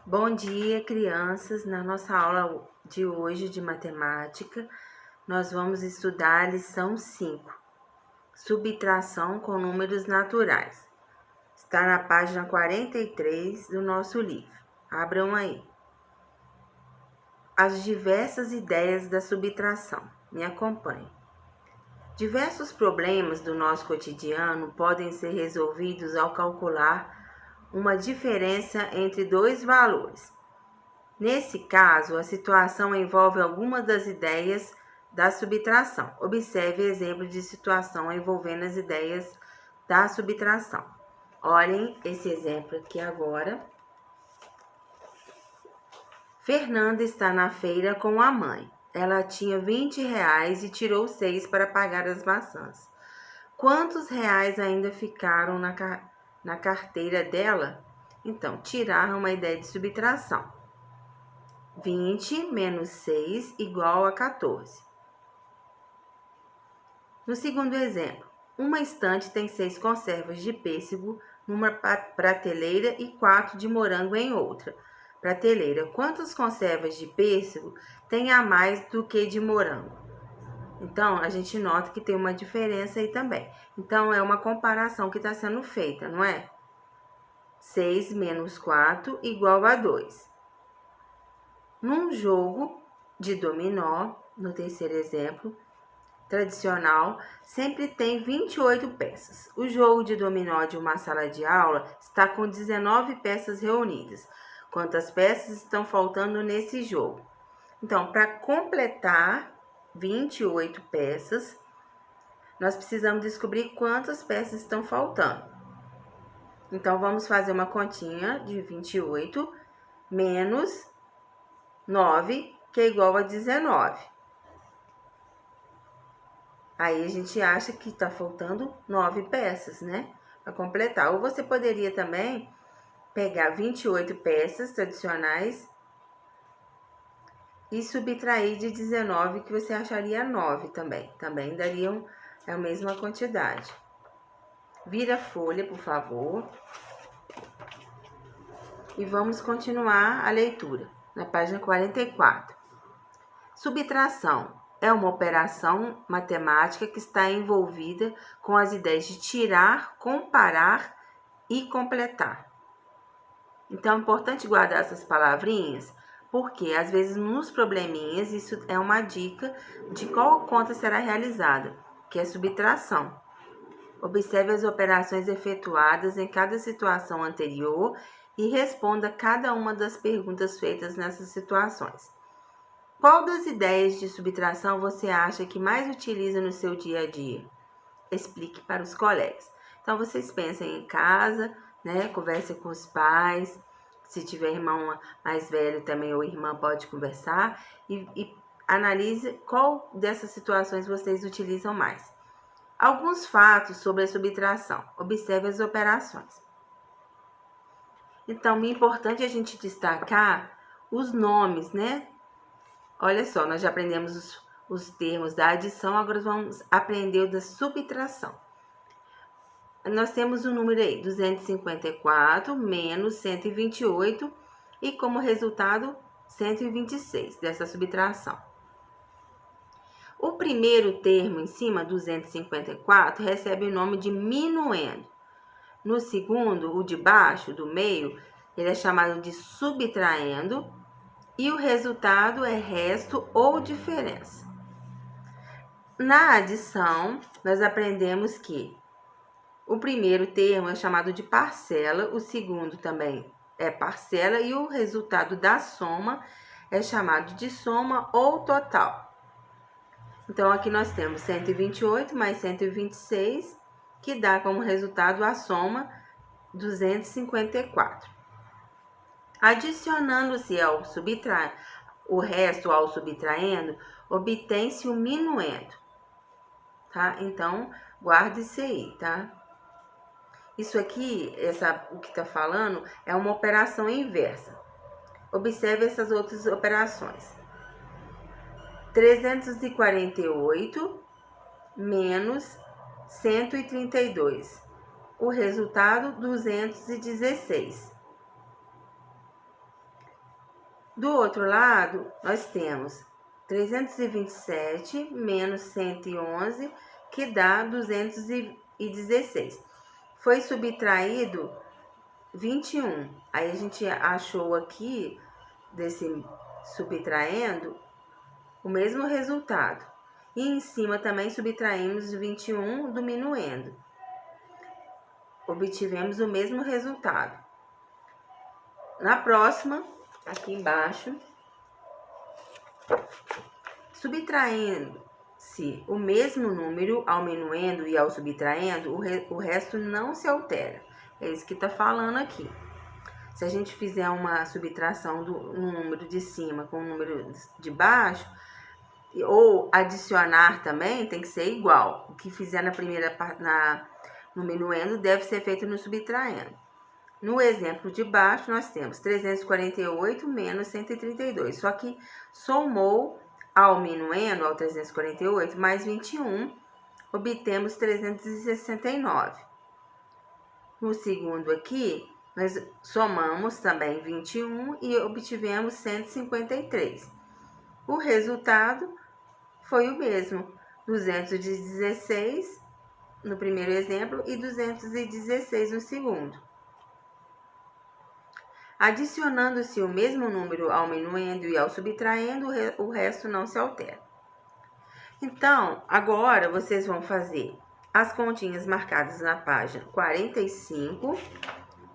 Bom dia, crianças. Na nossa aula de hoje de matemática, nós vamos estudar a lição 5, subtração com números naturais. Está na página 43 do nosso livro. Abram aí. As diversas ideias da subtração. Me acompanhem. Diversos problemas do nosso cotidiano podem ser resolvidos ao calcular uma diferença entre dois valores. Nesse caso, a situação envolve algumas das ideias da subtração. Observe exemplo de situação envolvendo as ideias da subtração. Olhem esse exemplo aqui agora. Fernanda está na feira com a mãe. Ela tinha R$ 20 e tirou 6 para pagar as maçãs. Quantos reais ainda ficaram na carteira dela? Então, tirar uma ideia de subtração. 20 menos 6 igual a 14. No segundo exemplo, uma estante tem 6 conservas de pêssego numa prateleira e 4 de morango em outra prateleira. Quantas conservas de pêssego tem a mais do que de morango? Então, a gente nota que tem uma diferença aí também. Então, é uma comparação que está sendo feita, não é? 6 menos 4 igual a 2. Num jogo de dominó, no terceiro exemplo, tradicional, sempre tem 28 peças. O jogo de dominó de uma sala de aula está com 19 peças reunidas. Quantas peças estão faltando nesse jogo? Então, para completar 28 peças, nós precisamos descobrir quantas peças estão faltando. Então, vamos fazer uma continha de 28 menos 9, que é igual a 19. Aí a gente acha que está faltando 9 peças, né? Para completar. Ou você poderia também pegar 28 peças tradicionais e subtrair de 19, que você acharia 9 também. Também dariam a mesma quantidade. Vira a folha, por favor. E vamos continuar a leitura, na página 44. Subtração é uma operação matemática que está envolvida com as ideias de tirar, comparar e completar. Então, é importante guardar essas palavrinhas, porque às vezes nos probleminhas isso é uma dica de qual conta será realizada, que é subtração. Observe as operações efetuadas em cada situação anterior e responda cada uma das perguntas feitas nessas situações. Qual das ideias de subtração você acha que mais utiliza no seu dia a dia? Explique para os colegas. Então, vocês pensem em casa, né? Conversem com os pais. Se tiver irmão mais velho também ou irmã, pode conversar. E analise qual dessas situações vocês utilizam mais. Alguns fatos sobre a subtração. Observe as operações. Então, é importante a gente destacar os nomes, né? Olha só, nós já aprendemos os termos da adição, agora vamos aprender o da subtração. Nós temos o número aí, 254 menos 128 e como resultado 126 dessa subtração. O primeiro termo em cima, 254, recebe o nome de minuendo. No segundo, o de baixo, do meio, ele é chamado de subtraindo. E o resultado é resto ou diferença. Na adição, nós aprendemos que o primeiro termo é chamado de parcela, o segundo também é parcela e o resultado da soma é chamado de soma ou total. Então, aqui nós temos 128 mais 126, que dá como resultado a soma 254. Adicionando-se o resto ao subtraindo, obtém-se o minuendo, tá? Então, guarde isso aí, tá? Isso aqui, o que tá falando, é uma operação inversa. Observe essas outras operações. 348 menos 132. O resultado, 216. Do outro lado, nós temos 327 menos 111, que dá 216. Foi subtraído 21. Aí a gente achou aqui, desse subtraindo, o mesmo resultado. E em cima também subtraímos 21 do minuendo. Obtivemos o mesmo resultado. Na próxima, aqui embaixo, subtraindo-se o mesmo número ao minuendo e ao subtraindo, o resto não se altera. É isso que está falando aqui. Se a gente fizer uma subtração do número de cima com o número de baixo, ou adicionar também, tem que ser igual. O que fizer na primeira no minuendo deve ser feito no subtraindo. No exemplo de baixo, nós temos 348 menos 132. Só que somou ao minuendo, ao 348, mais 21, obtemos 369. No segundo aqui, nós somamos também 21 e obtivemos 153. O resultado foi o mesmo, 216 no primeiro exemplo e 216 no segundo. Adicionando-se o mesmo número ao minuendo e ao subtraindo, o resto não se altera. Então, agora vocês vão fazer as continhas marcadas na página 45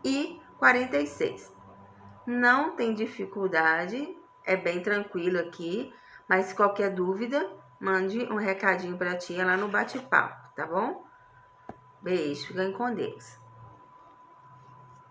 e 46. Não tem dificuldade, é bem tranquilo aqui, mas se qualquer dúvida, mande um recadinho para a tia lá no bate-papo, tá bom? Beijo, fiquem com Deus.